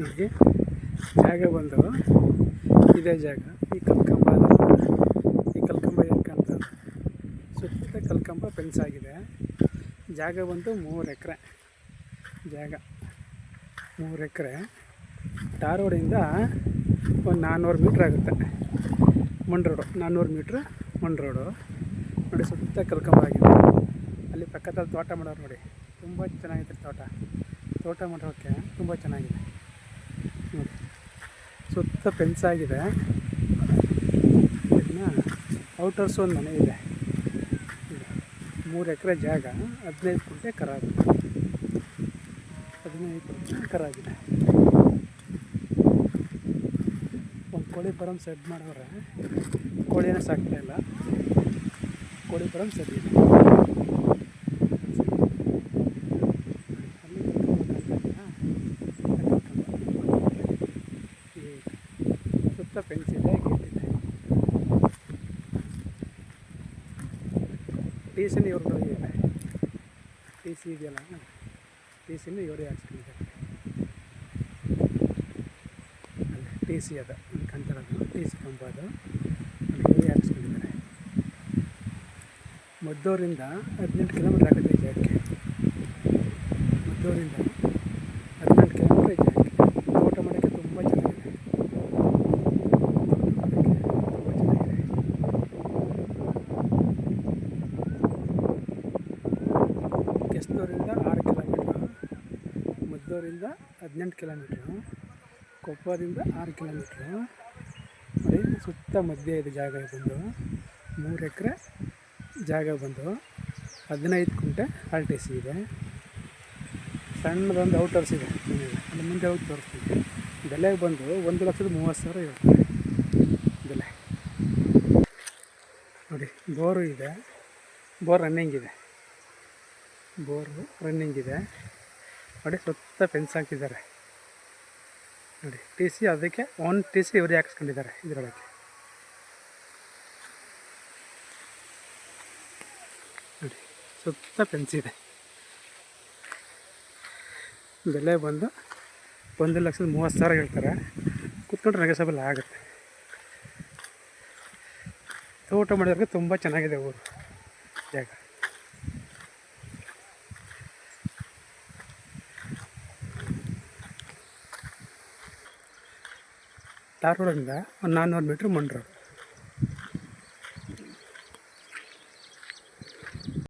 ನೋಡಿ ಜಾಗ ಬಂದು ಇದೇ ಜಾಗ. ಈ ಕಲ್ಕಂಬ ಏನು ಕಾಣ್ತದೆ, ಸುತ್ತ ಕಲ್ಕಂಬ ಫೆನ್ಸ್ ಆಗಿದೆ. ಜಾಗ ಬಂದು 3 ಎಕರೆ ಜಾಗ, 3 ಎಕರೆ. ಟಾರ್ ರೋಡಿಂದ ಒಂದು 400 ಮೀಟ್ರ್ ಆಗುತ್ತೆ. ಮಣ್ ರೋಡು 400 ಮೀಟ್ರ್ ಮಣ್ ರೋಡು ನೋಡಿ. ಸುತ್ತ ಕಲ್ಕಂಬ ಆಗಿದೆ. ಅಲ್ಲಿ ಪಕ್ಕದಲ್ಲಿ ತೋಟ ಮಾಡೋರು ನೋಡಿ, ತುಂಬ ಚೆನ್ನಾಗಿದೆ ತೋಟ ಮಾಡೋಕ್ಕೆ ತುಂಬ ಚೆನ್ನಾಗಿದೆ ನೋಡಿ. ಸುತ್ತ ಫೆನ್ಸ್ ಆಗಿದೆ. ಇನ್ನು ಔಟರ್ಸ್ ಒಂದು ಮನೆ ಇದೆ. 3 ಎಕರೆ ಜಾಗ, 15 ಗುಂಟೆ ಕರಾಗಿದೆ. 15 ಗುಂಟೆ ಕರಾಗಿದೆ. ಒಂದು ಕೋಳಿ ಫಾರಮ್ ಸೆಟ್ ಮಾಡೋರೆ, ಕೋಳಿನ ಸಾಕ್ತಾಯಿಲ್ಲ, ಕೋಳಿ ಫಾರಮ್ ಸೆಟ್ ಇದೆ. ಸುತ್ತ ಫೆನ್ಸ್ ಇದೆ, ಗೇಟ್ ಇದೆ. ಟಿ ಸಿನ ಇವ್ರದ್ದು ಇದೆ. ಟಿ ಸಿ ಇದೆಯಲ್ಲ, ಟಿ ಸಿನ ಇವರೇ ಹಾಕ್ಸ್ಕೊಂಡಿದ್ದಾರೆ. ಅಲ್ಲಿ ಟಿ ಸಿ ಅದು ಕಾಣ್ತಿರೋದು, ಟಿ ಸಿ ಕಂಬ ಅದು, ಅಲ್ಲಿ ಇವರೇ ಹಾಕ್ಸ್ಕೊಂಡಿದ್ದಾರೆ. ಮದ್ದೂರಿಂದ 18 ಕಿಲೋಮೀಟ್ರ್ ಆಗುತ್ತೆ ಈ ಜಾಗಕ್ಕೆ. ಮದ್ದೂರಿಂದ 18 ಕಿಲೋಮೀಟ್ರ್ ಈ ಜಾಗಕ್ಕೆ. ತೋಟ ಮಾಡೋಕ್ಕೆ ತುಂಬ ಚೆನ್ನಾಗಿದೆ. ಕೆಸ್ತೂರಿಂದ 6 ಕಿಲೋಮೀಟ್ರು, ಮದ್ದೂರಿಂದ 18 ಕಿಲೋಮೀಟ್ರು, ಕೊಪ್ಪದಿಂದ 6 ಕಿಲೋಮೀಟ್ರು. ನೋಡಿ ಸುತ್ತ ಮಧ್ಯೆ ಇದೆ ಜಾಗ ಬಂದು 3 ಎಕರೆ ಜಾಗ ಬಂದು 15 ಗುಂಟೆ RTC ಇದೆ. ಸಣ್ಣದೊಂದು ಔಟರ್ಸ್ ಇದೆ, ಅಲ್ಲಿ ಮುಂದೆ ಹೋಗಿ ತೋರಿಸ್ತೀನಿ. ಬೆಲೆಗೆ ಬಂದು 1,30,000 ಹೇಳ್ತಾರೆ ಬೆಲೆ ನೋಡಿ. ಬೋರು ಇದೆ, ಬೋರ್ ರನ್ನಿಂಗ್ ಇದೆ ನೋಡಿ. ಸುತ್ತ ಫೆನ್ಸ್ ಹಾಕಿದ್ದಾರೆ ನೋಡಿ. ಟಿ ಸಿ ಅದಕ್ಕೆ ಒಂದು ಟಿ ಸಿ ಇವರೇ ಹಾಕ್ಸ್ಕೊಂಡಿದ್ದಾರೆ ಇದರೊಳಗೆ ನೋಡಿ. ಸುತ್ತ ಫೆನ್ಸ್ ಇದೆ. ಬೆಲೆ ಬಂದು 1,30,000 ಹೇಳ್ತಾರೆ. ಕೂತ್ಕೊಂಡ್ರೆ ನೆಗೆಸಬಲ್ ಆಗುತ್ತೆ. ತೋಟ ಮಾಡೋರಿಗೆ ತುಂಬ ಚೆನ್ನಾಗಿದೆ ಊರು ಜಾಗ. ಟಾರ್ ರೋಡಿಂದ ಒಂದು 400 ಮೀಟ್ರ್ ಮಣ್ ರೋಡ್.